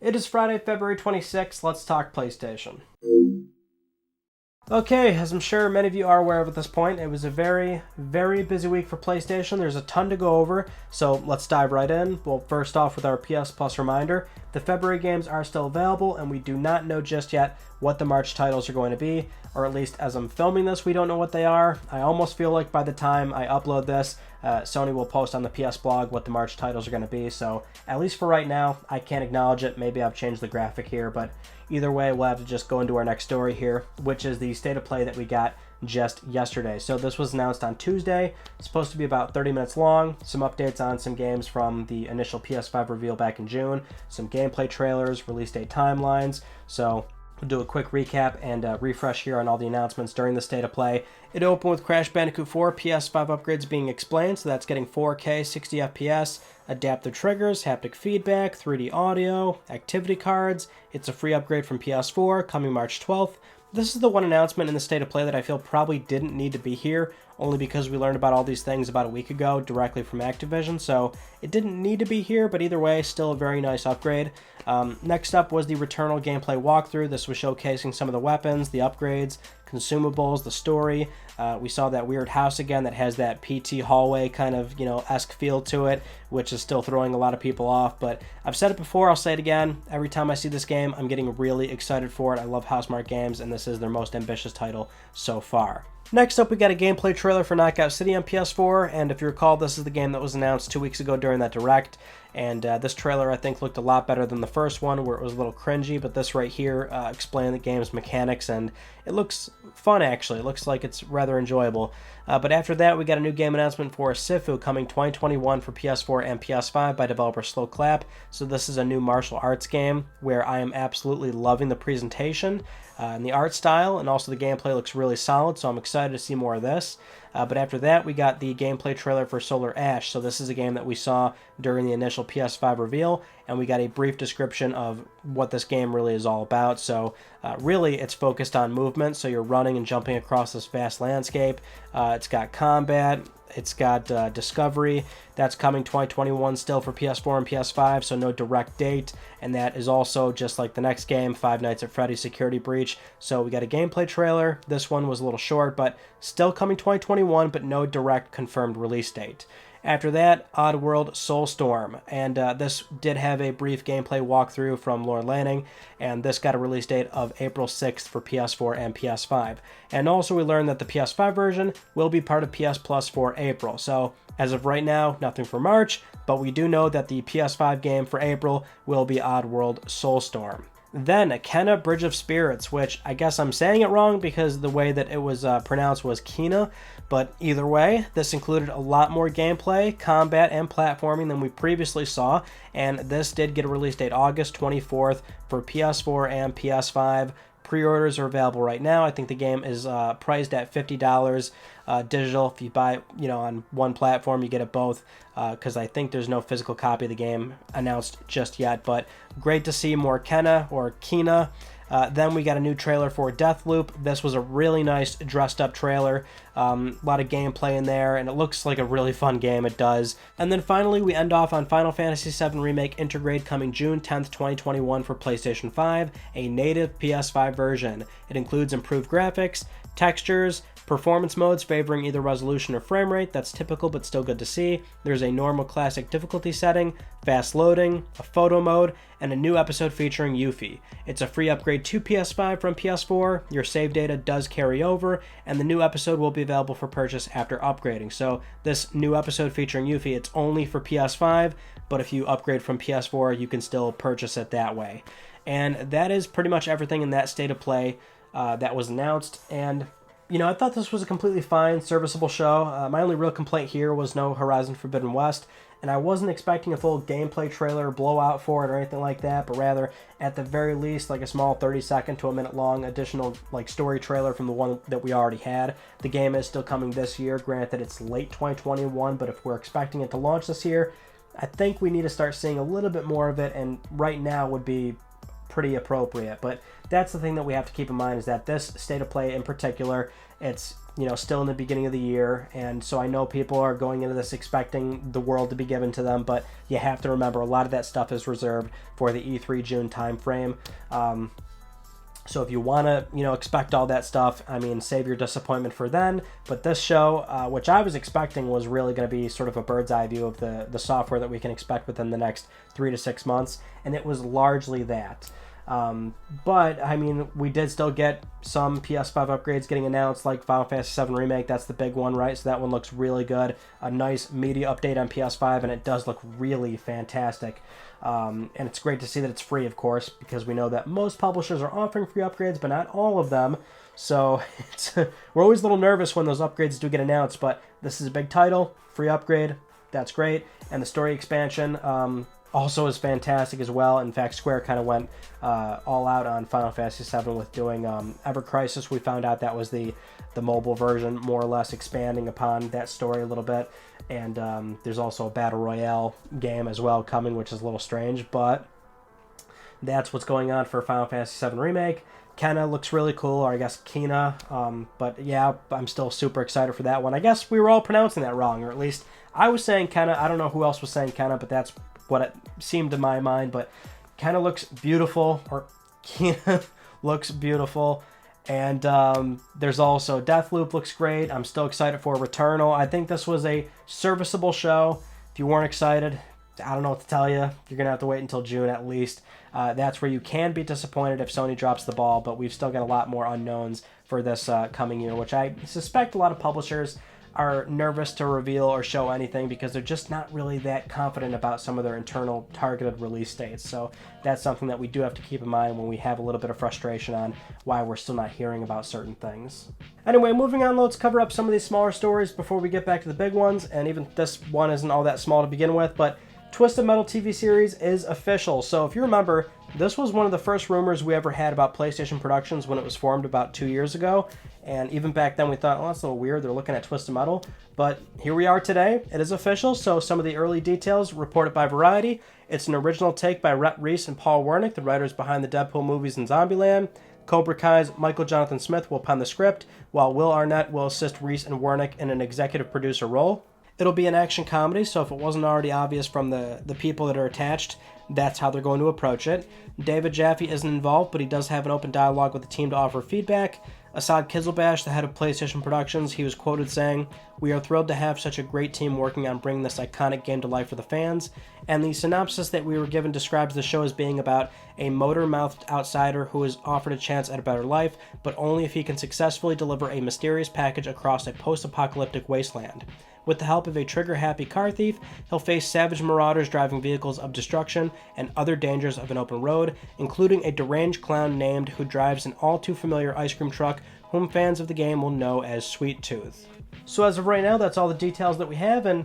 It is Friday, February 26th. Let's talk PlayStation. Okay, as I'm sure many of you are aware of at this point, it was a very, very busy week for PlayStation. There's a ton to go over, so let's dive right in. Well, first off with our PS Plus reminder, the February games are still available, and we do not know just yet what the March titles are going to be, or at least as I'm filming this, we don't know what they are. I almost feel like by the time I upload this, Sony will post on the PS blog what the March titles are going to be, so at least for right now, I can't acknowledge it. Maybe I've changed the graphic here, but either way, we'll have to just go into our next story here, which is the state of play that we got just yesterday. So this was announced on Tuesday. It's supposed to be about 30 minutes long. Some updates on some games from the initial PS5 reveal back in June, some gameplay trailers, release date timelines. So we'll do a quick recap and refresh here on all the announcements during the state of play. It opened with Crash Bandicoot 4 PS5 upgrades being explained, so that's getting 4K 60 FPS, adaptive triggers, haptic feedback, 3D audio, activity cards. It's a free upgrade from PS4 coming March 12th. This is the one announcement in the state of play that I feel probably didn't need to be here, only because we learned about all these things about a week ago directly from Activision, so it didn't need to be here, but either way, still a very nice upgrade. Next up was the Returnal gameplay walkthrough. This was showcasing some of the weapons, the upgrades, consumables, the story. We saw that weird house again that has that PT hallway kind of, esque feel to it, which is still throwing a lot of people off. But I've said it before, I'll say it again. Every time I see this game, I'm getting really excited for it. I love Housemarque games, and this is their most ambitious title so far. Next up, we got a gameplay trailer for Knockout City on PS4, and if you recall, this is the game that was announced 2 weeks ago during that Direct, and this trailer, I think, looked a lot better than the first one, where it was a little cringy, but this right here explained the game's mechanics, and it looks fun, actually. It looks like it's rather enjoyable. But after that, we got a new game announcement for Sifu coming 2021 for PS4 and PS5 by developer Slow Clap. So this is a new martial arts game where I am absolutely loving the presentation and the art style, and also the gameplay looks really solid, so I'm excited to see more of this. But after that, we got the gameplay trailer for Solar Ash. So this is a game that we saw during the initial PS5 reveal, and we got a brief description of what this game really is all about. So really, it's focused on movement, so you're running and jumping across this vast landscape. It's got combat. It's got Discovery. That's coming 2021 still for PS4 and PS5, so no direct date. And that is also, just like the next game, Five Nights at Freddy's Security Breach. So we got a gameplay trailer. This one was a little short, but still coming 2021, but no direct confirmed release date. After that, Oddworld Soulstorm, and this did have a brief gameplay walkthrough from Laura Lanning, and this got a release date of April 6th for PS4 and PS5. And also we learned that the PS5 version will be part of PS Plus for April. So as of right now, nothing for March, but we do know that the PS5 game for April will be Oddworld Soulstorm. Then, Kena Bridge of Spirits, which I guess I'm saying it wrong because the way that it was pronounced was Kena, but either way, this included a lot more gameplay, combat, and platforming than we previously saw, and this did get a release date August 24th for PS4 and PS5. Pre-orders are available right now. I think the game is priced at $50 digital. If you buy it, on one platform, you get it both, because I think there's no physical copy of the game announced just yet. But great to see more Kena or Kena. Then we got a new trailer for Deathloop. This was a really nice dressed-up trailer. A lot of gameplay in there, and it looks like a really fun game. It does. And then finally, we end off on Final Fantasy VII Remake Intergrade coming June 10th, 2021 for PlayStation 5, a native PS5 version. It includes improved graphics, textures, performance modes favoring either resolution or frame rate. That's typical but still good to see. There's a normal classic difficulty setting, fast loading, a photo mode, and a new episode featuring Yuffie. It's a free upgrade to PS5 from PS4. Your save data does carry over, and the new episode will be available for purchase after upgrading. So this new episode featuring Yuffie, it's only for PS5, but if you upgrade from PS4, you can still purchase it that way. And that is pretty much everything in that state of play that was announced. And I thought this was a completely fine, serviceable show. My only real complaint here was no Horizon Forbidden West, and I wasn't expecting a full gameplay trailer blowout for it or anything like that, but rather, at the very least, like a small 30-second to a minute-long additional story trailer from the one that we already had. The game is still coming this year. Granted, it's late 2021, but if we're expecting it to launch this year, I think we need to start seeing a little bit more of it, and right now would be pretty appropriate. But that's the thing that we have to keep in mind, is that this state of play in particular, it's still in the beginning of the year, and so I know people are going into this expecting the world to be given to them, but you have to remember a lot of that stuff is reserved for the E3 June timeframe. So if you want to, expect all that stuff, I mean, save your disappointment for then. But this show, which I was expecting was really going to be sort of a bird's eye view of the software that we can expect within the next 3 to 6 months, and it was largely that. But, I mean, we did still get some PS5 upgrades getting announced, like Final Fantasy VII Remake. That's the big one, right? So that one looks really good. A nice media update on PS5, and it does look really fantastic. And it's great to see that it's free, of course, because we know that most publishers are offering free upgrades, but not all of them. So we're always a little nervous when those upgrades do get announced, but this is a big title, free upgrade. That's great. And the story expansion also is fantastic as well. In fact, Square kind of went all out on Final Fantasy VII with doing Ever Crisis. We found out that was the mobile version, more or less expanding upon that story a little bit. And there's also a Battle Royale game as well coming, which is a little strange, but that's what's going on for Final Fantasy VII Remake. Kenna looks really cool, or I guess Kena, but yeah, I'm still super excited for that one. I guess we were all pronouncing that wrong, or at least I was saying Kenna. I don't know who else was saying Kenna, but that's what it seemed in my mind. But Kenna looks beautiful, or Kena looks beautiful. And there's also Deathloop looks great. I'm still excited for Returnal. I think this was a serviceable show. If you weren't excited, I don't know what to tell you. You're going to have to wait until June at least. That's where you can be disappointed if Sony drops the ball, but we've still got a lot more unknowns for this coming year, which I suspect a lot of publishers are nervous to reveal or show anything because they're just not really that confident about some of their internal targeted release dates. So that's something that we do have to keep in mind when we have a little bit of frustration on why we're still not hearing about certain things. Anyway, moving on, let's cover up some of these smaller stories before we get back to the big ones. And even this one isn't all that small to begin with, but Twisted Metal TV series is official. So if you remember, this was one of the first rumors we ever had about PlayStation Productions when it was formed about 2 years ago. And even back then we thought, oh, that's a little weird. They're looking at Twisted Metal. But here we are today. It is official. So some of the early details reported by Variety. It's an original take by Rhett Reese and Paul Wernick, the writers behind the Deadpool movies and Zombieland. Cobra Kai's Michael Jonathan Smith will pen the script, while Will Arnett will assist Reese and Wernick in an executive producer role. It'll be an action comedy, so if it wasn't already obvious from the people that are attached, that's how they're going to approach it. David Jaffe isn't involved, but he does have an open dialogue with the team to offer feedback. Asad Kizilbash, the head of PlayStation Productions, he was quoted saying, "We are thrilled to have such a great team working on bringing this iconic game to life for the fans." And the synopsis that we were given describes the show as being about a motor-mouthed outsider who is offered a chance at a better life, but only if he can successfully deliver a mysterious package across a post-apocalyptic wasteland. With the help of a trigger-happy car thief, he'll face savage marauders driving vehicles of destruction and other dangers of an open road, including a deranged clown named who drives an all-too-familiar ice cream truck, whom fans of the game will know as Sweet Tooth. So as of right now, that's all the details that we have, and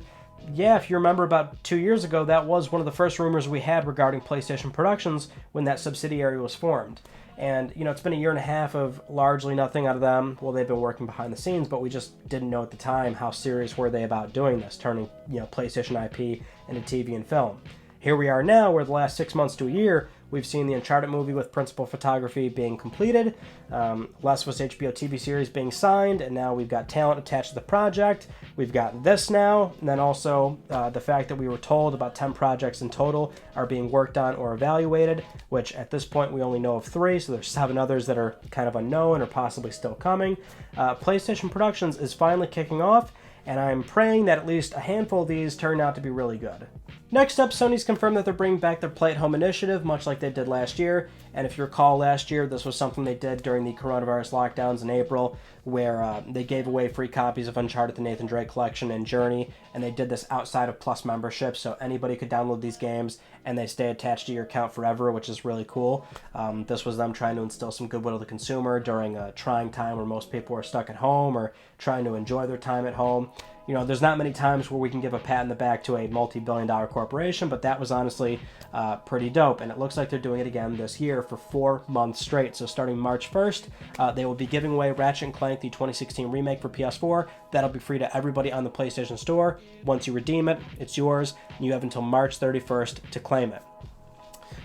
yeah, if you remember about 2 years ago, that was one of the first rumors we had regarding PlayStation Productions when that subsidiary was formed. And, it's been a year and a half of largely nothing out of them. Well, they've been working behind the scenes, but we just didn't know at the time how serious were they about doing this, turning, PlayStation IP into TV and film. Here we are now, where the last 6 months to a year, we've seen the Uncharted movie with principal photography being completed, Last of Us HBO TV series being signed, and now we've got talent attached to the project. We've got this now, and then also the fact that we were told about 10 projects in total are being worked on or evaluated, which at this point we only know of 3, so there's 7 others that are kind of unknown or possibly still coming. PlayStation Productions is finally kicking off, and I'm praying that at least a handful of these turn out to be really good. Next up, Sony's confirmed that they're bringing back their Play at Home initiative, much like they did last year. And if you recall last year, this was something they did during the coronavirus lockdowns in April, where they gave away free copies of Uncharted: The Nathan Drake Collection and Journey, and they did this outside of Plus membership, so anybody could download these games, and they stay attached to your account forever, which is really cool. This was them trying to instill some goodwill to the consumer during a trying time where most people were stuck at home or trying to enjoy their time at home. There's not many times where we can give a pat in the back to a multi-billion-dollar corporation, but that was honestly pretty dope, and it looks like they're doing it again this year for 4 months straight. So starting March 1st, they will be giving away Ratchet & Clank, the 2016 remake for PS4. That'll be free to everybody on the PlayStation Store. Once you redeem it, it's yours, and you have until March 31st to claim it.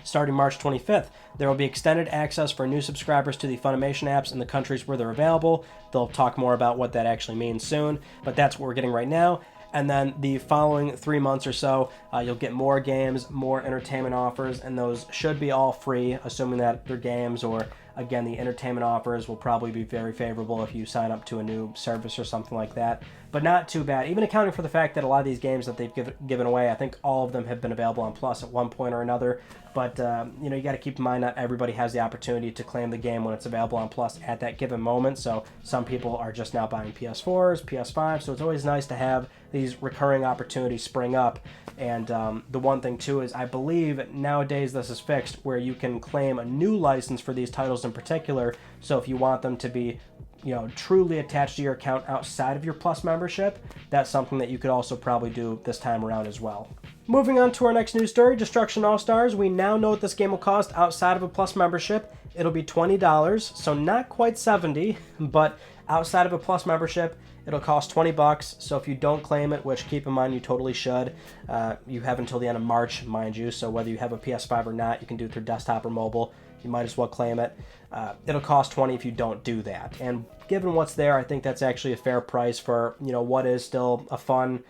starting March 25th. There will be extended access for new subscribers to the Funimation apps in the countries where they're available. They'll talk more about what that actually means soon, but that's what we're getting right now. And then the following 3 months or so, you'll get more games, more entertainment offers, and those should be all free, assuming that they're games, or again, the entertainment offers will probably be very favorable if you sign up to a new service or something like that. But not too bad, even accounting for the fact that a lot of these games that they've given away, I think all of them have been available on Plus at one point or another. But, you know, you got to keep in mind not everybody has the opportunity to claim the game when it's available on Plus at that given moment. So some people are just now buying PS4s, PS5, so it's always nice to have these recurring opportunities spring up. And the one thing, too, is I believe nowadays this is fixed where you can claim a new license for these titles in particular. So if you want them to be, you know, truly attached to your account outside of your Plus membership, that's something that you could also probably do this time around as well. Moving on to our next news story, Destruction All-Stars. We now know what this game will cost outside of a Plus membership. It'll be $20, so not quite $70, but outside of a Plus membership, it'll cost $20. So if you don't claim it, which keep in mind you totally should, you have until the end of March, mind you, so whether you have a PS5 or not, you can do it through desktop or mobile. You might as well claim it. It'll cost $20 if you don't do that. And given what's there, I think that's actually a fair price for, you know, what is still a fun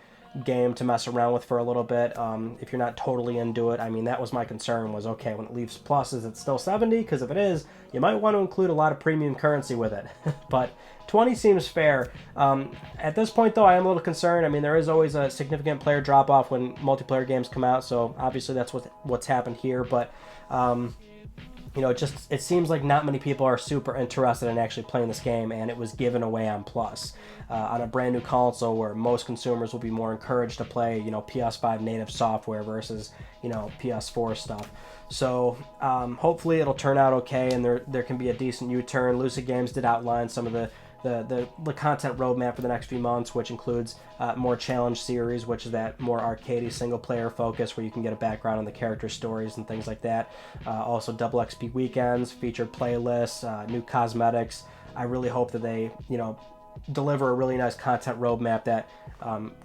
game to mess around with for a little bit. If you're not totally into it, I mean, that was my concern was, okay, when it leaves Plus, is it still $70? Because if it is, you might want to include a lot of premium currency with it. But $20 seems fair. At this point, though, I am a little concerned. I mean, there is always a significant player drop-off when multiplayer games come out, so obviously that's what's happened here, but you know, it seems like not many people are super interested in actually playing this game, and it was given away on Plus. On a brand new console where most consumers will be more encouraged to play, you know, PS5 native software versus, you know, PS4 stuff. So hopefully it'll turn out okay, and there can be a decent U-turn. Lucid Games did outline some of the content roadmap for the next few months, which includes more challenge series, which is that more arcadey single player focus where you can get a background on the character stories and things like that. Also double XP weekends, featured playlists, new cosmetics. I really hope that they, you know, deliver a really nice content roadmap that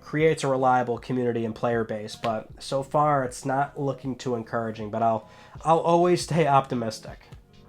creates a reliable community and player base. But so far it's not looking too encouraging, but I'll always stay optimistic.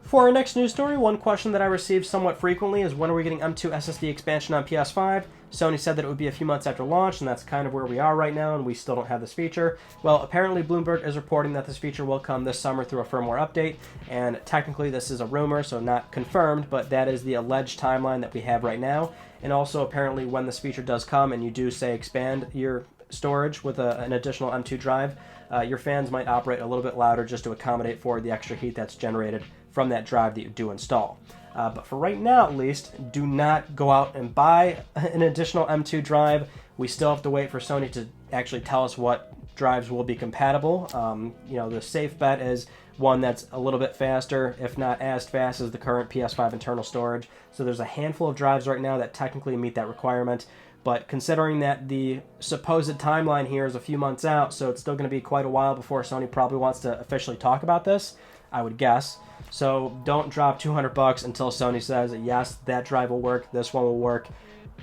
For our next news story, one question that I receive somewhat frequently is when are we getting M2 SSD expansion on PS5? Sony said that it would be a few months after launch, and that's kind of where we are right now, and we still don't have this feature. Well, apparently Bloomberg is reporting that this feature will come this summer through a firmware update, and technically this is a rumor, so not confirmed, but that is the alleged timeline that we have right now. And also apparently when this feature does come and you do, say, expand your storage with an additional M2 drive, your fans might operate a little bit louder just to accommodate for the extra heat that's generated from that drive that you do install. But for right now, at least, do not go out and buy an additional M2 drive. We still have to wait for Sony to actually tell us what drives will be compatible. You know, the safe bet is one that's a little bit faster, if not as fast as the current PS5 internal storage. So there's a handful of drives right now that technically meet that requirement. But considering that the supposed timeline here is a few months out, so it's still going to be quite a while before Sony probably wants to officially talk about this, I would guess. So don't drop $200 until Sony says, yes, that drive will work, this one will work.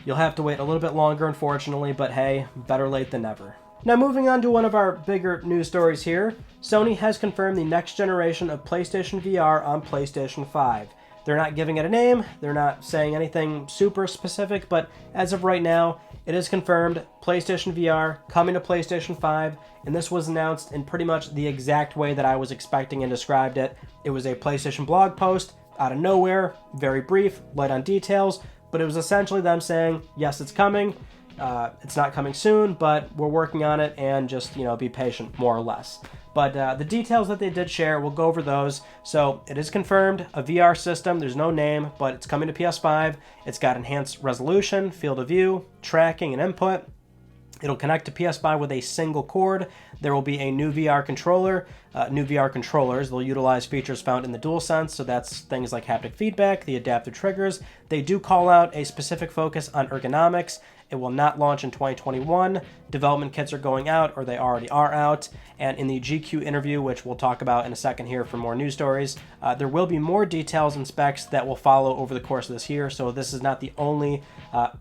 You'll have to wait a little bit longer, unfortunately, but hey, better late than never. Now moving on to one of our bigger news stories here, Sony has confirmed the next generation of PlayStation VR on PlayStation 5. They're not giving it a name, they're not saying anything super specific, but as of right now, it is confirmed PlayStation VR coming to PlayStation 5, and this was announced in pretty much the exact way that I was expecting and described it. It was a PlayStation blog post out of nowhere, very brief, light on details, but it was essentially them saying, yes, it's coming. It's not coming soon, but we're working on it, and just, you know, be patient, more or less. But the details that they did share, we'll go over those. So it is confirmed, a VR system, there's no name, but it's coming to PS5. It's got enhanced resolution, field of view, tracking, and input. It'll connect to PS5 with a single cord. There will be a new VR controller, new VR controllers. They'll utilize features found in the DualSense, so that's things like haptic feedback, the adaptive triggers. They do call out a specific focus on ergonomics It will not launch in 2021. Development kits are going out, or they already are out. And in the GQ interview, which we'll talk about in a second here for more news stories, there will be more details and specs that will follow over the course of this year. So this is not the only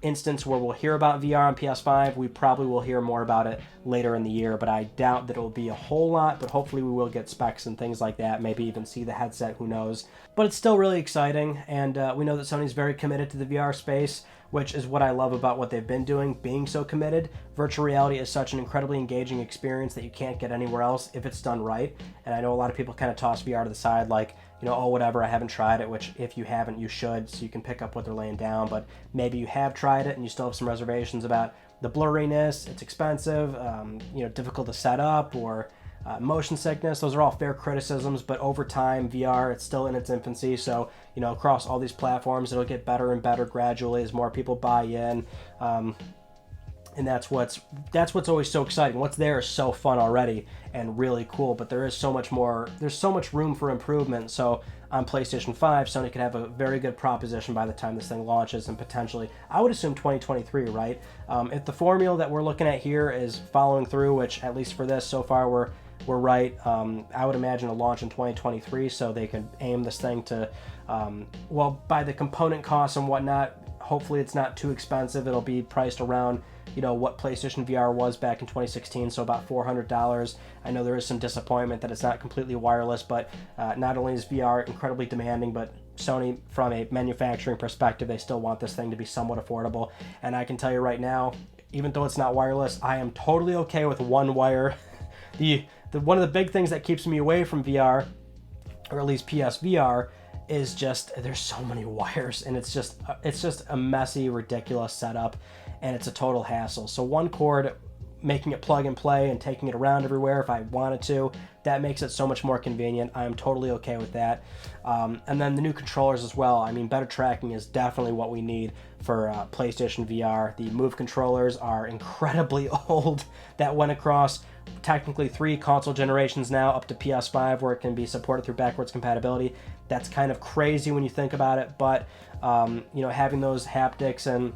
instance where we'll hear about VR on PS5. We probably will hear more about it later in the year, but I doubt that it will be a whole lot, but hopefully we will get specs and things like that, maybe even see the headset, who knows. But it's still really exciting, and we know that Sony's very committed to the VR space, which is what I love about what they've been doing, being so committed. Virtual reality is such an incredibly engaging experience that you can't get anywhere else if it's done right. And I know a lot of people kind of toss VR to the side like, you know, oh, whatever, I haven't tried it, which if you haven't, you should, so you can pick up what they're laying down. But maybe you have tried it and you still have some reservations about the blurriness, it's expensive, you know, difficult to set up, or motion sickness. Those are all fair criticisms, but over time, VR, it's still in its infancy. So, you know, across all these platforms, it'll get better and better gradually as more people buy in. And that's what's always so exciting. What's there is so fun already and really cool, but there is so much more. There's so much room for improvement. So on PlayStation 5, Sony could have a very good proposition by the time this thing launches, and potentially, I would assume 2023, right? If the formula that we're looking at here is following through, which at least for this so far we're right, I would imagine a launch in 2023, so they could aim this thing to, well, by the component costs and whatnot, hopefully it's not too expensive. It'll be priced around, you know, what PlayStation VR was back in 2016, so about $400. I know there is some disappointment that it's not completely wireless, but not only is VR incredibly demanding, but Sony, from a manufacturing perspective, they still want this thing to be somewhat affordable. And I can tell you right now, even though it's not wireless, I am totally okay with one wire. One of the big things that keeps me away from VR, or at least PSVR, is just there's so many wires, and it's just a messy, ridiculous setup, and it's a total hassle. So one cord, making it plug and play and taking it around everywhere if I wanted to, that makes it so much more convenient. I am totally okay with that. And then the new controllers as well. I mean, better tracking is definitely what we need for PlayStation VR. The Move controllers are incredibly old. That went across technically 3 console generations now, up to PS5, where it can be supported through backwards compatibility. That's kind of crazy when you think about it, but you know, having those haptics and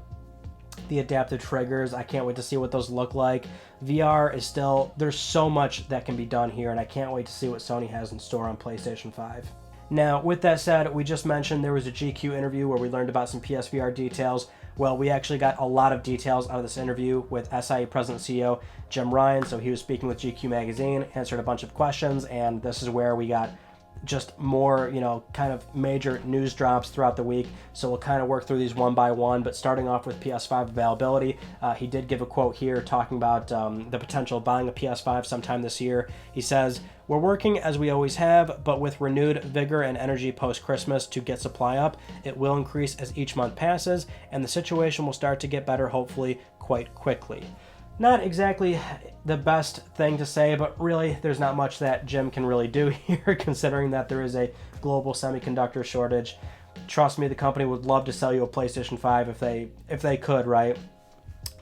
the adaptive triggers, I can't wait to see what those look like. VR is still, there's so much that can be done here, and I can't wait to see what Sony has in store on PlayStation 5. Now, with that said, we just mentioned there was a GQ interview where we learned about some PSVR details. Well, we actually got a lot of details out of this interview with SIE President CEO Jim Ryan. So he was speaking with GQ Magazine, answered a bunch of questions, and this is where we got just more, you know, kind of major news drops throughout the week. So we'll kind of work through these one by one, but starting off with PS5 availability, he did give a quote here talking about the potential of buying a PS5 sometime this year. He says, "We're working as we always have, but with renewed vigor and energy post-Christmas to get supply up. It will increase as each month passes, and the situation will start to get better, hopefully, quite quickly." Not exactly the best thing to say, but really there's not much that Jim can really do here, considering that there is a global semiconductor shortage. Trust me, the company would love to sell you a PlayStation 5 if they could, right?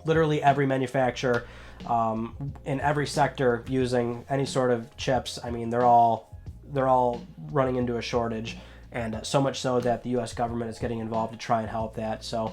Literally every manufacturer in every sector using any sort of chips, I mean, they're all running into a shortage, and so much so that the US government is getting involved to try and help that. So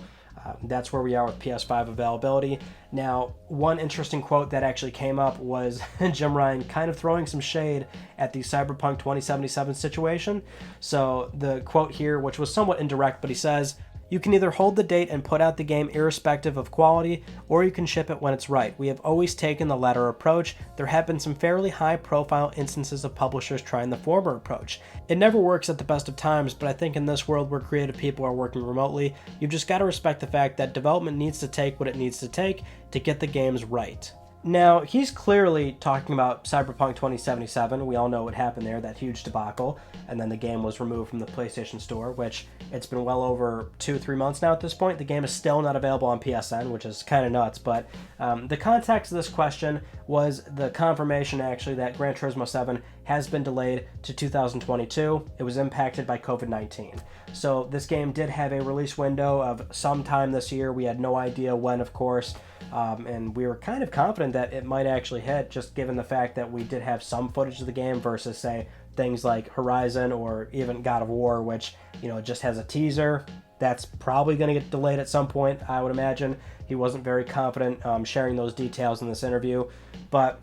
that's where we are with PS5 availability. Now, one interesting quote that actually came up was Jim Ryan kind of throwing some shade at the Cyberpunk 2077 situation. So the quote here, which was somewhat indirect, but he says, "You can either hold the date and put out the game irrespective of quality, or you can ship it when it's right. We have always taken the latter approach. There have been some fairly high-profile instances of publishers trying the former approach. It never works at the best of times, but I think in this world where creative people are working remotely, you've just got to respect the fact that development needs to take what it needs to take to get the games right." Now, he's clearly talking about Cyberpunk 2077. We all know what happened there, that huge debacle, and then the game was removed from the PlayStation Store, which it's been well over 2-3 months now at this point. The game is still not available on PSN, which is kind of nuts, but the context of this question was the confirmation, actually, that Gran Turismo 7 has been delayed to 2022. It was impacted by COVID-19. So this game did have a release window of sometime this year. We had no idea when, of course, and we were kind of confident that it might actually hit, just given the fact that we did have some footage of the game versus, say, things like Horizon or even God of War, which, you know, just has a teaser. that's probably going to get delayed at some point, I would imagine. He wasn't very confident sharing those details in this interview, but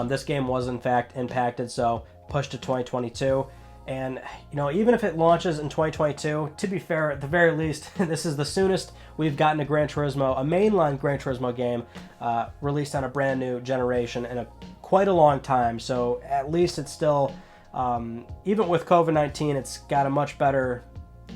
this game was in fact impacted, so pushed to 2022. And, you know, even if it launches in 2022, to be fair, at the very least, this is the soonest we've gotten a Gran Turismo, a mainline Gran Turismo game, released on a brand new generation in quite a long time. So at least it's still, even with COVID-19, it's got a much better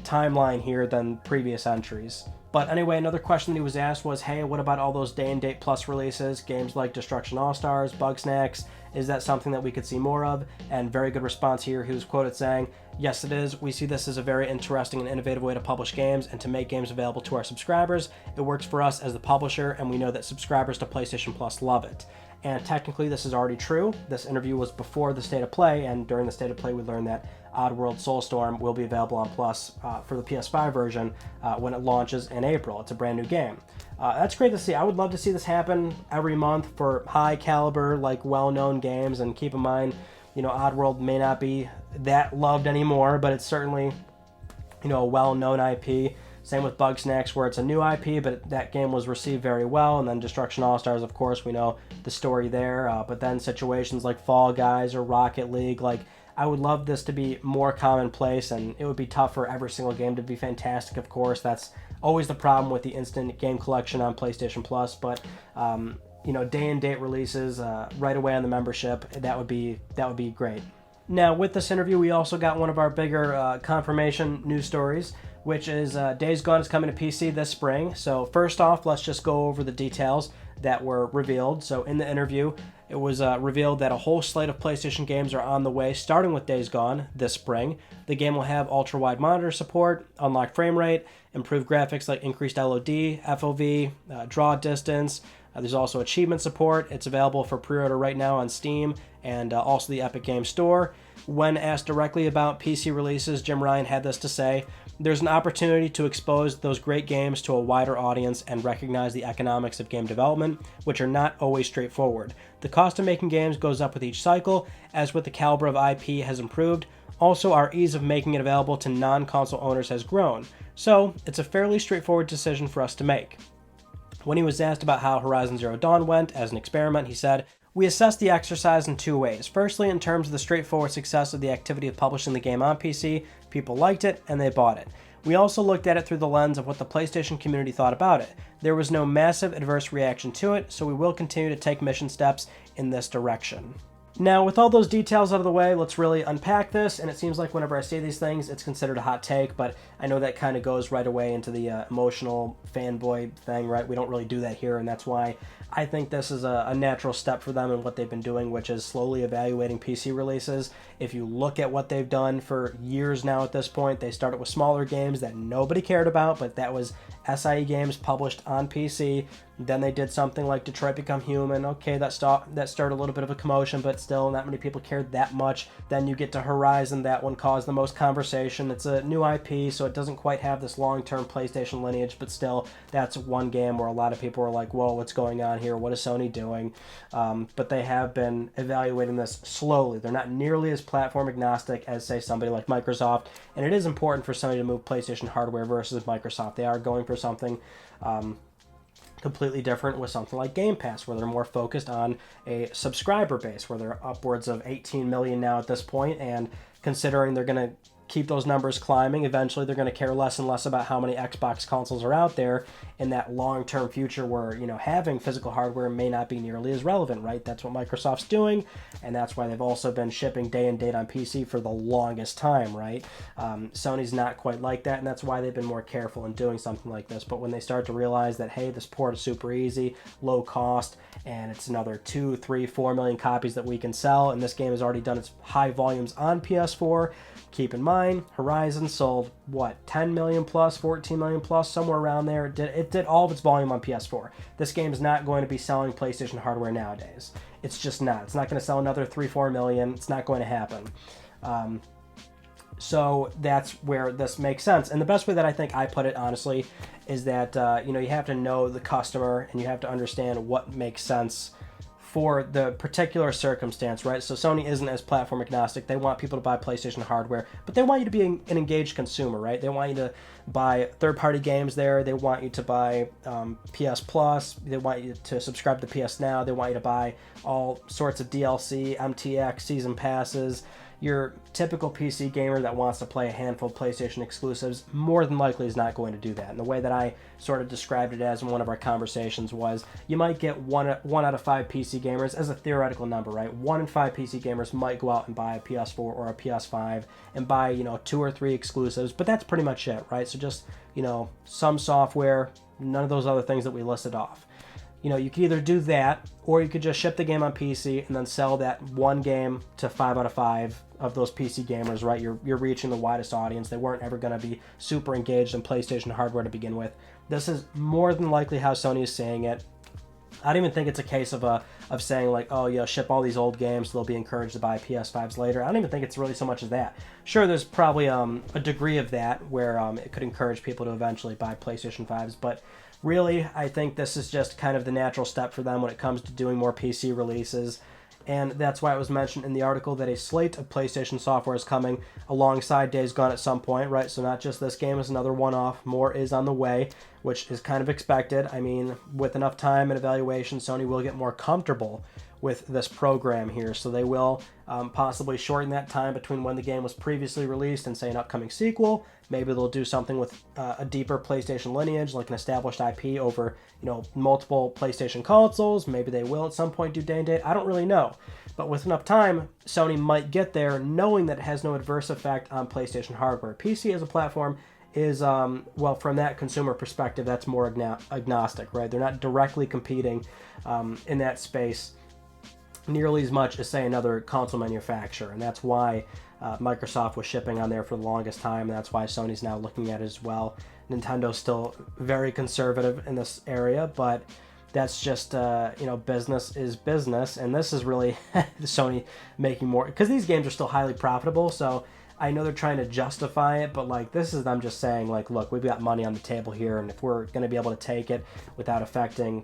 timeline here than previous entries. But anyway, another question that he was asked was, hey, what about all those day-and-date plus releases, games like Destruction All-Stars, Bugsnax? Is that something that we could see more of? And very good response here. He was quoted saying, yes, it is. We see this as a very interesting and innovative way to publish games and to make games available to our subscribers. It works for us as the publisher, and we know that subscribers to PlayStation Plus love it. And technically, this is already true. This interview was before the State of Play, and during the State of Play, we learned that Oddworld Soulstorm will be available on Plus for the PS5 version when it launches in April. It's a brand new game. That's great to see. I would love to see this happen every month for high caliber, like well-known games. And keep in mind, you know, Oddworld may not be that loved anymore, but it's certainly, you know, a well-known IP. Same with Bugsnax, where it's a new IP, but that game was received very well. And then Destruction All-Stars, of course, we know the story there. But then situations like Fall Guys or Rocket League, like, I would love this to be more commonplace, and it would be tough for every single game to be fantastic, of course. That's always the problem with the instant game collection on PlayStation Plus. But, you know, day-and-date releases right away on the membership, that would be great. Now, with this interview, we also got one of our bigger confirmation news stories, which is Days Gone is coming to PC this spring. So first off, let's just go over the details that were revealed. So in the interview, it was revealed that a whole slate of PlayStation games are on the way, starting with Days Gone this spring. The game will have ultra-wide monitor support, unlocked frame rate, improved graphics like increased LOD, FOV, draw distance. There's also achievement support. It's available for pre-order right now on Steam and also the Epic Games Store. When asked directly about PC releases, Jim Ryan had this to say: there's an opportunity to expose those great games to a wider audience and recognize the economics of game development, which are not always straightforward. The cost of making games goes up with each cycle, as with the caliber of IP has improved. Also, our ease of making it available to non-console owners has grown. So, it's a fairly straightforward decision for us to make. When he was asked about how Horizon Zero Dawn went as an experiment, he said, "We assessed the exercise in two ways. Firstly, in terms of the straightforward success of the activity of publishing the game on PC, people liked it and they bought it. We also looked at it through the lens of what the PlayStation community thought about it. There was no massive adverse reaction to it, so we will continue to take mission steps in this direction." Now, with all those details out of the way, let's really unpack this, and it seems like whenever I say these things, it's considered a hot take, but I know that kind of goes right away into the emotional fanboy thing, right? We don't really do that here, and that's why I think this is a natural step for them in what they've been doing, which is slowly evaluating PC releases. If you look at what they've done for years now at this point, they started with smaller games that nobody cared about, but that was SIE games published on PC. Then they did something like Detroit Become Human. Okay, that started a little bit of a commotion, but still not many people cared that much. Then you get to Horizon. That one caused the most conversation. It's a new IP, so it doesn't quite have this long-term PlayStation lineage, but still, that's one game where a lot of people were like, whoa, what's going on here? What is Sony doing? But they have been evaluating this slowly. They're not nearly as platform agnostic as, say, somebody like Microsoft, and it is important for Sony to move PlayStation hardware versus Microsoft. They are going for something completely different with something like Game Pass, where they're more focused on a subscriber base, where they're upwards of 18 million now at this point, and considering they're going to keep those numbers climbing, eventually they're going to care less and less about how many Xbox consoles are out there in that long-term future where, you know, having physical hardware may not be nearly as relevant, right? That's what Microsoft's doing, and that's why they've also been shipping day and date on PC for the longest time, right? Sony's not quite like that, and that's why they've been more careful in doing something like this. But when they start to realize that, hey, this port is super easy, low cost, and it's another 2, 3, 4 million copies that we can sell, and this game has already done its high volumes on PS4, keep in mind, Horizon sold, what, 10 million plus, 14 million plus, somewhere around there. It did all of its volume on PS4. This game is not going to be selling PlayStation hardware nowadays. It's just not. It's not going to sell another 3, 4 million. It's not going to happen. So that's where this makes sense. And the best way that I think I put it, honestly, is that, you know, you have to know the customer and you have to understand what makes sense for the particular circumstance, right? So Sony isn't as platform agnostic. They want people to buy PlayStation hardware, but they want you to be an engaged consumer, right? They want you to buy third-party games there. They want you to buy PS Plus. They want you to subscribe to PS Now. They want you to buy all sorts of DLC, MTX, season passes. Your typical PC gamer that wants to play a handful of PlayStation exclusives more than likely is not going to do that. And the way that I sort of described it as in one of our conversations was you might get one out of 5 PC gamers as a theoretical number, right? 1 in 5 PC gamers might go out and buy a PS4 or a PS5 and buy, 2 or 3 exclusives, but that's pretty much it, right? So just, some software, none of those other things that we listed off. You could either do that, or you could just ship the game on PC and then sell that one game to 5 out of 5 of those PC gamers, right? You're reaching the widest audience. They weren't ever going to be super engaged in PlayStation hardware to begin with. This is more than likely how Sony is saying it. I don't even think it's a case of saying like, oh, ship all these old games, so they'll be encouraged to buy PS5s later. I don't even think it's really so much as that. Sure, there's probably a degree of that where it could encourage people to eventually buy PlayStation 5s, but really, I think this is just kind of the natural step for them when it comes to doing more PC releases. And that's why it was mentioned in the article that a slate of PlayStation software is coming alongside Days Gone at some point, right? So not just this game is another one-off, more is on the way, which is kind of expected. I mean, with enough time and evaluation, Sony will get more comfortable with this program here. So they will possibly shorten that time between when the game was previously released and, say, an upcoming sequel. Maybe they'll do something with a deeper PlayStation lineage, like an established IP over, multiple PlayStation consoles. Maybe they will at some point do day and date. I don't really know. But with enough time, Sony might get there knowing that it has no adverse effect on PlayStation hardware. PC as a platform is, from that consumer perspective, that's more agnostic, right? They're not directly competing in that space nearly as much as, say, another console manufacturer. And that's why Microsoft was shipping on there for the longest time. And that's why Sony's now looking at it as well. Nintendo's still very conservative in this area, but that's just, business is business. And this is really Sony making more, because these games are still highly profitable. So I know they're trying to justify it, but this is them just saying look, we've got money on the table here. And if we're going to be able to take it without affecting,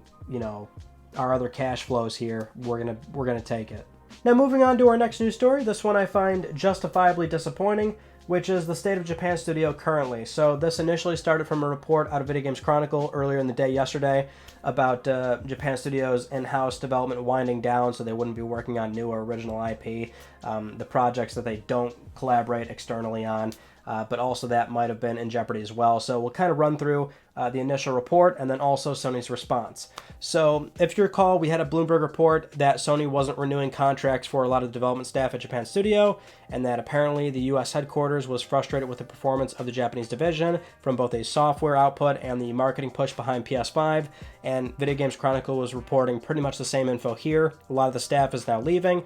our other cash flows here, we're gonna take it. Now moving on to our next news story, this one I find justifiably disappointing, which is the state of Japan Studio currently. So this initially started from a report out of Video Games Chronicle earlier in the day yesterday about Japan Studio's in-house development winding down, so they wouldn't be working on new or original IP, the projects that they don't collaborate externally on. But also that might have been in jeopardy as well. So we'll kind of run through the initial report and then also Sony's response. So if you recall, we had a Bloomberg report that Sony wasn't renewing contracts for a lot of the development staff at Japan Studio, and that apparently the US headquarters was frustrated with the performance of the Japanese division from both a software output and the marketing push behind PS5. And Video Games Chronicle was reporting pretty much the same info here. A lot of the staff is now leaving,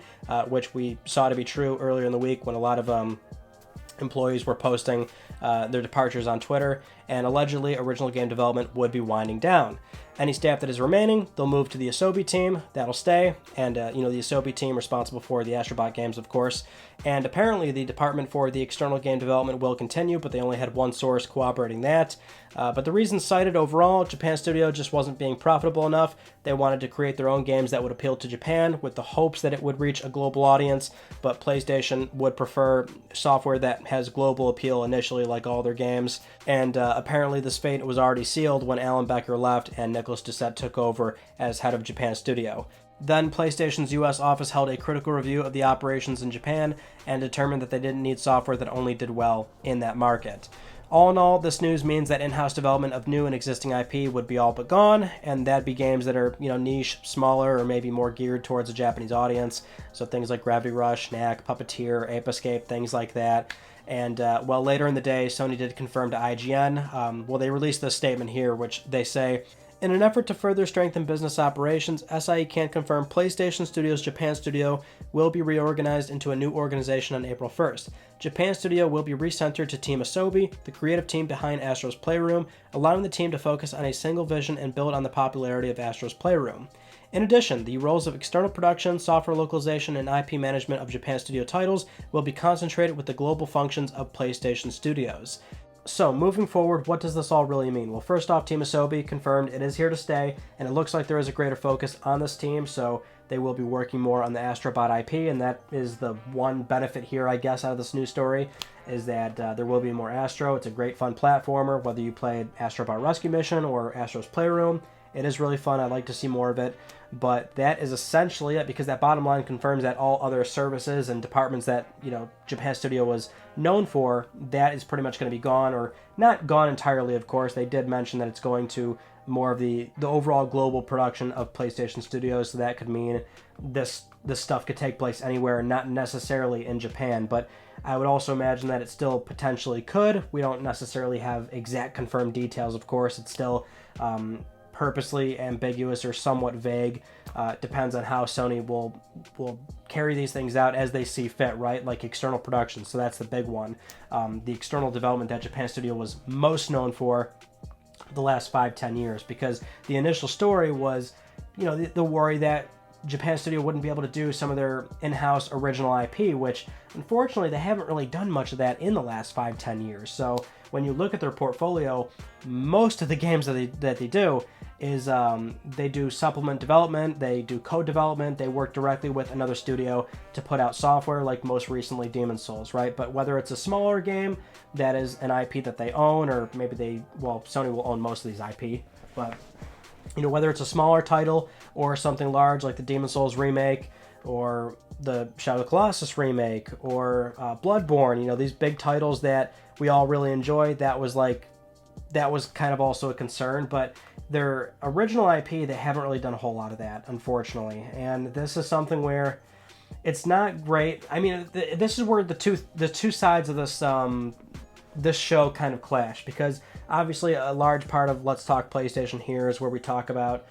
which we saw to be true earlier in the week when a lot of employees were posting their departures on Twitter, and allegedly original game development would be winding down. Any staff that is remaining, they'll move to the Asobi team. That'll stay. And, the Asobi team responsible for the Astrobot games, of course. And apparently the department for the external game development will continue, but they only had one source corroborating that. But the reasons cited overall, Japan Studio just wasn't being profitable enough. They wanted to create their own games that would appeal to Japan with the hopes that it would reach a global audience, but PlayStation would prefer software that has global appeal initially, like all their games. And apparently this fate was already sealed when Alan Becker left and Nicholas Doucette took over as head of Japan Studio. Then PlayStation's US office held a critical review of the operations in Japan and determined that they didn't need software that only did well in that market. All in all, this news means that in-house development of new and existing IP would be all but gone, and that'd be games that are, niche, smaller, or maybe more geared towards a Japanese audience. So things like Gravity Rush, Knack, Puppeteer, Ape Escape, things like that. And, later in the day, Sony did confirm to IGN. They released this statement here, which they say, in an effort to further strengthen business operations, SIE can confirm PlayStation Studios Japan Studio will be reorganized into a new organization on April 1st. Japan Studio will be recentered to Team Asobi, the creative team behind Astro's Playroom, allowing the team to focus on a single vision and build on the popularity of Astro's Playroom. In addition, the roles of external production, software localization, and IP management of Japan Studio titles will be concentrated with the global functions of PlayStation Studios. So, moving forward, what does this all really mean? Well, first off, Team Asobi confirmed it is here to stay, and it looks like there is a greater focus on this team, so they will be working more on the Astrobot IP, and that is the one benefit here, I guess, out of this news story, is that there will be more Astro. It's a great fun platformer, whether you played Astrobot Rescue Mission or Astro's Playroom. It is really fun. I'd like to see more of it, but that is essentially it, because that bottom line confirms that all other services and departments that, you know, Japan Studio was known for, that is pretty much going to be gone, or not gone entirely, of course. They did mention that it's going to more of the overall global production of PlayStation Studios, so that could mean this stuff could take place anywhere, not necessarily in Japan, but I would also imagine that it still potentially could. We don't necessarily have exact confirmed details, of course. It's still purposely ambiguous or somewhat vague. Depends on how Sony will carry these things out as they see fit, right? Like external production, so that's the big one. The external development that Japan Studio was most known for the last 5-10 years, because the initial story was, you know, the worry that Japan Studio wouldn't be able to do some of their in-house original IP, which unfortunately they haven't really done much of that in the last 5-10 years. So when you look at their portfolio, most of the games that they do is they do supplement development, they do code development, they work directly with another studio to put out software, like most recently Demon's Souls, right? But whether it's a smaller game that is an IP that they own, or maybe Sony will own most of these IP, but you know, whether it's a smaller title or something large like the Demon's Souls remake or the Shadow of the Colossus remake or Bloodborne, you know, these big titles that we all really enjoy, that was kind of also a concern. But their original IP, they haven't really done a whole lot of that, unfortunately. And this is something where it's not great. I mean, this is where the two sides of this show kind of clash, because obviously a large part of Let's Talk PlayStation here is where we talk about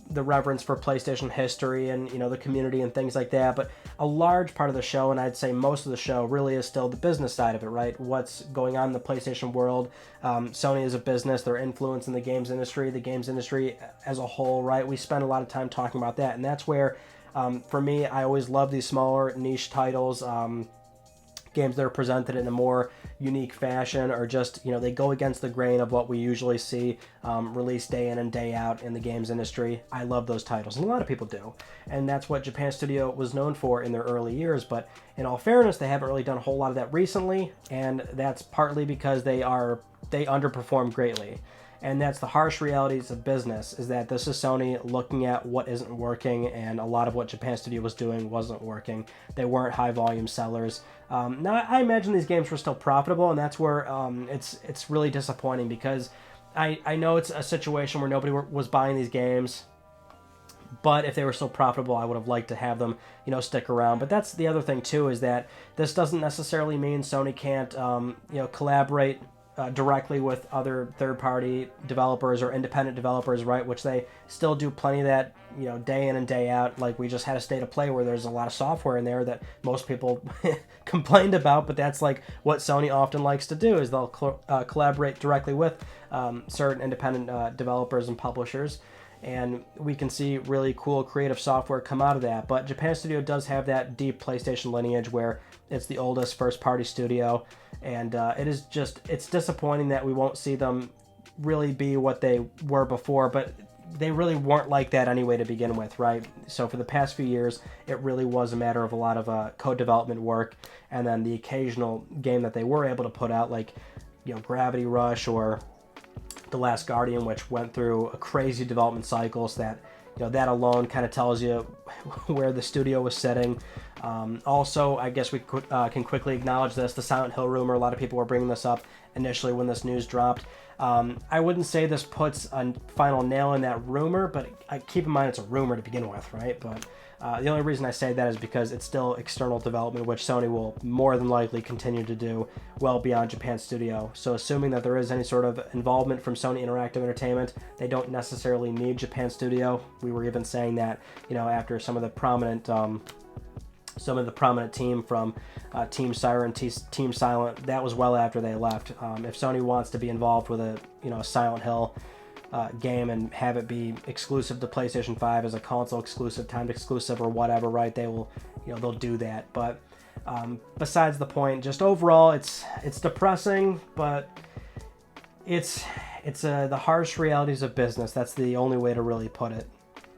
the reverence for PlayStation history and, you know, the community and things like that. But a large part of the show, and I'd say most of the show, really is still the business side of it, right? What's going on in the PlayStation world. Sony is a business, their influence in the games industry as a whole, right? We spend a lot of time talking about that, and that's where, for me, I always love these smaller niche titles, games that are presented in a more unique fashion, or just, you know, they go against the grain of what we usually see released day in and day out in the games industry. I love those titles, and a lot of people do, and that's what Japan Studio was known for in their early years. But in all fairness, they haven't really done a whole lot of that recently, and that's partly because they underperform greatly. And that's the harsh realities of business, is that this is Sony looking at what isn't working, and a lot of what Japan Studio was doing wasn't working. They weren't high volume sellers. Now, I imagine these games were still profitable, and that's where it's really disappointing, because I know it's a situation where nobody was buying these games, but if they were still profitable, I would have liked to have them, you know, stick around. But that's the other thing too, is that this doesn't necessarily mean Sony can't you know, collaborate directly with other third-party developers or independent developers, right? Which they still do plenty of that, you know, day in and day out. Like, we just had a State of Play where there's a lot of software in there that most people complained about, but that's like what Sony often likes to do, is they'll collaborate directly with certain independent developers and publishers. And we can see really cool creative software come out of that. But Japan Studio does have that deep PlayStation lineage where it's the oldest first-party studio, and it's disappointing that we won't see them really be what they were before, but they really weren't like that anyway to begin with, right? So for the past few years, it really was a matter of a lot of code development work, and then the occasional game that they were able to put out, like, you know, Gravity Rush or The Last Guardian, which went through a crazy development cycle, so that, you know, that alone kind of tells you where the studio was sitting. Also, I guess we can quickly acknowledge this, the Silent Hill rumor. A lot of people were bringing this up initially when this news dropped. I wouldn't say this puts a final nail in that rumor, but keep in mind it's a rumor to begin with, right? But the only reason I say that is because it's still external development, which Sony will more than likely continue to do well beyond Japan Studio. So assuming that there is any sort of involvement from Sony Interactive Entertainment, they don't necessarily need Japan Studio. We were even saying that, you know, after some of the prominent team from Team Siren, Team Silent, that was well after they left. If Sony wants to be involved with a Silent Hill game and have it be exclusive to PlayStation 5 as a console exclusive, timed exclusive, or whatever, right? They will, they'll do that. But besides the point, just overall, it's depressing, but it's the harsh realities of business. That's the only way to really put it.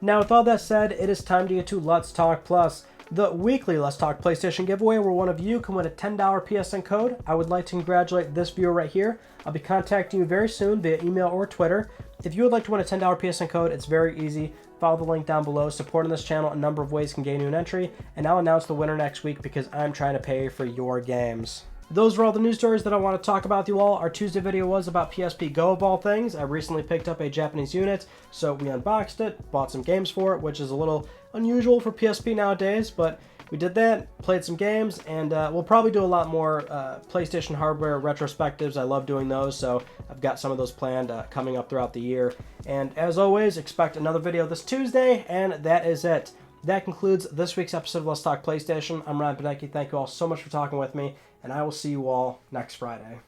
Now, with all that said, it is time to get to Let's Talk Plus, the weekly Let's Talk PlayStation giveaway where one of you can win a $10 PSN code. I would like to congratulate this viewer right here. I'll be contacting you very soon via email or Twitter. If you would like to win a $10 PSN code, it's very easy. Follow the link down below. Supporting this channel, a number of ways can gain you an entry, and I'll announce the winner next week because I'm trying to pay for your games. Those were all the news stories that I want to talk about with you all. Our Tuesday video was about PSP Go of all things. I recently picked up a Japanese unit, so we unboxed it, bought some games for it, which is a little unusual for PSP nowadays, but we did that, played some games, and we'll probably do a lot more PlayStation hardware retrospectives. I love doing those, so I've got some of those planned coming up throughout the year. And as always, expect another video this Tuesday, and that is it. That concludes this week's episode of Let's Talk PlayStation. I'm Ryan Panecki. Thank you all so much for talking with me, and I will see you all next Friday.